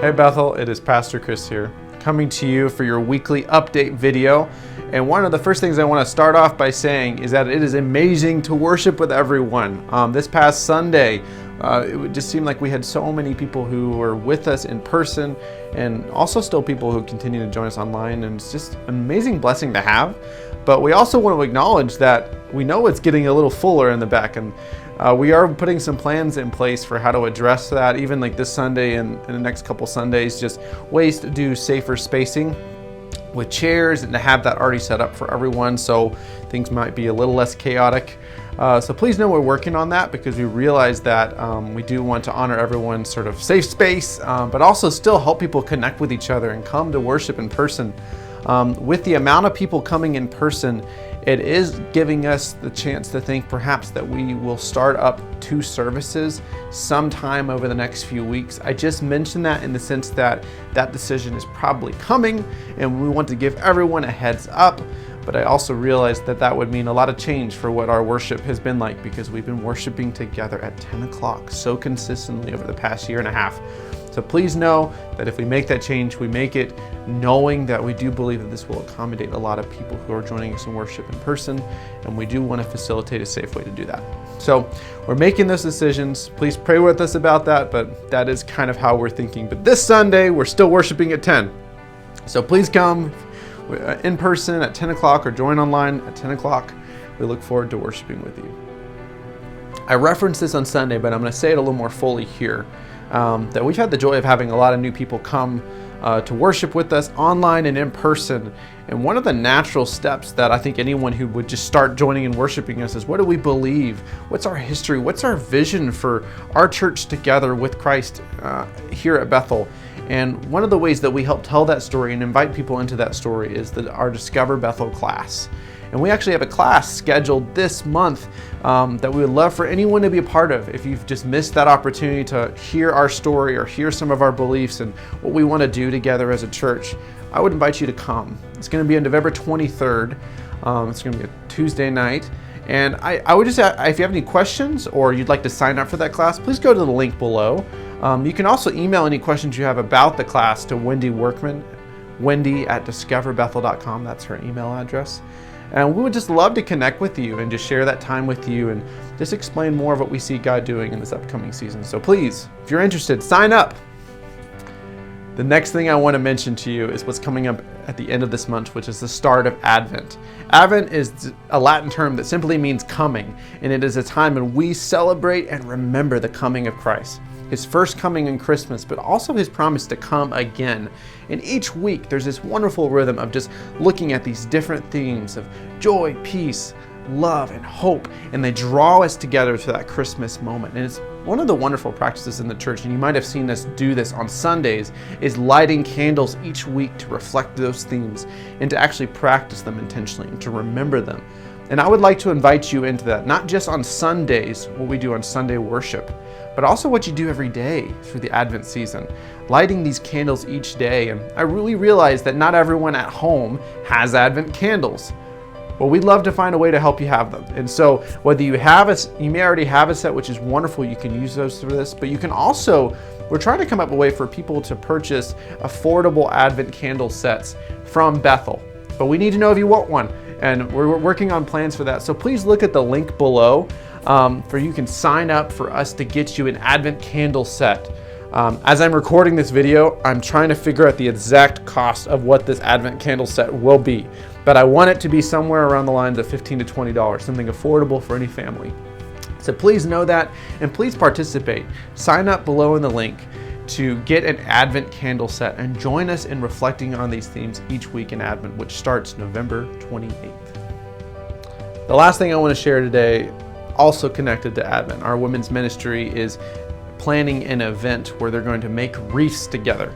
Hey Bethel, it is Pastor Chris here, coming to you for your weekly update video. And one of the first things I want to start off by saying is that it is amazing to worship with everyone. This past Sunday, it just seemed like we had so many people who were with us in person, and also still people who continue to join us online, and it's just an amazing blessing to have. But we also want to acknowledge that we know it's getting a little fuller in the back, and we are putting some plans in place for how to address that, even like this Sunday and the next couple Sundays, just ways to do safer spacing with chairs and to have that already set up for everyone, so things might be a little less chaotic. So please know we're working on that, because we realize that we do want to honor everyone's sort of safe space, but also still help people connect with each other and come to worship in person. With the amount of people coming in person, it is giving us the chance to think perhaps that we will start up 2 services sometime over the next few weeks. I just mentioned that in the sense that that decision is probably coming, and we want to give everyone a heads up. But I also realized that that would mean a lot of change for what our worship has been like, because we've been worshiping together at 10 o'clock so consistently over the past year and a half. So please know that if we make that change, we make it knowing that we do believe that this will accommodate a lot of people who are joining us in worship in person, and we do want to facilitate a safe way to do that. So we're making those decisions. Please pray with us about that, but that is kind of how we're thinking. But this Sunday, we're still worshiping at 10. So please come in person at 10 o'clock or join online at 10 o'clock. We look forward to worshiping with you. I referenced this on Sunday, but I'm going to say it a little more fully here. That we've had the joy of having a lot of new people come to worship with us online and in person. And one of the natural steps that I think anyone who would just start joining and worshiping us is, what do we believe? What's our history? What's our vision for our church together with Christ here at Bethel? And one of the ways that we help tell that story and invite people into that story is our Discover Bethel class. And we actually have a class scheduled this month that we would love for anyone to be a part of. If you've just missed that opportunity to hear our story or hear some of our beliefs and what we want to do together as a church, I would invite you to come. It's going to be on November 23rd. It's going to be a Tuesday night. And I would just ask, if you have any questions or you'd like to sign up for that class, please go to the link below. You can also email any questions you have about the class to Wendy Workman, wendy@discoverbethel.com. That's her email address. And we would just love to connect with you and just share that time with you and just explain more of what we see God doing in this upcoming season. So please, if you're interested, sign up. The next thing I want to mention to you is what's coming up at the end of this month, which is the start of Advent. Advent is a Latin term that simply means coming, and it is a time when we celebrate and remember the coming of Christ. His first coming in Christmas, but also his promise to come again. And each week there's this wonderful rhythm of just looking at these different themes of joy, peace, love, and hope, and they draw us together to that Christmas moment. And it's one of the wonderful practices in the church, and you might have seen us do this on Sundays, is lighting candles each week to reflect those themes and to actually practice them intentionally and to remember them. And I would like to invite you into that, not just on Sundays, what we do on Sunday worship, but also what you do every day through the Advent season, lighting these candles each day. And I really realize that not everyone at home has Advent candles. Well, we'd love to find a way to help you have them. And so whether you may already have a set, which is wonderful, you can use those for this, but you can also, we're trying to come up with a way for people to purchase affordable Advent candle sets from Bethel. But we need to know if you want one, and we're working on plans for that. So please look at the link below for you can sign up for us to get you an Advent candle set. As I'm recording this video, I'm trying to figure out the exact cost of what this Advent candle set will be, but I want it to be somewhere around the lines of $15 to $20, something affordable for any family. So please know that, and please participate. Sign up below in the link to get an Advent candle set and join us in reflecting on these themes each week in Advent, which starts November 28th. The last thing I want to share today, also connected to Advent, our women's ministry is planning an event where they're going to make wreaths together.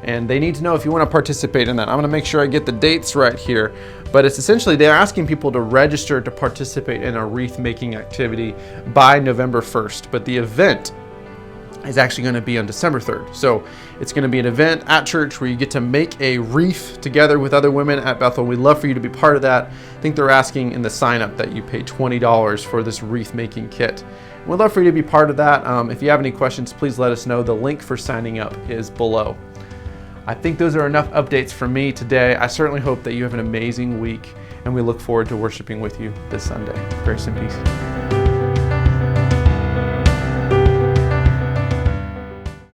And they need to know if you want to participate in that. I'm going to make sure I get the dates right here. But it's essentially, they're asking people to register to participate in a wreath making activity by November 1st. But the event is actually going to be on December 3rd. So it's going to be an event at church where you get to make a wreath together with other women at Bethel. We'd love for you to be part of that. I think they're asking in the sign up that you pay $20 for this wreath making kit. We'd love for you to be part of that. If you have any questions, please let us know. The link for signing up is below. I think those are enough updates from me today. I certainly hope that you have an amazing week, and we look forward to worshiping with you this Sunday. Grace and peace.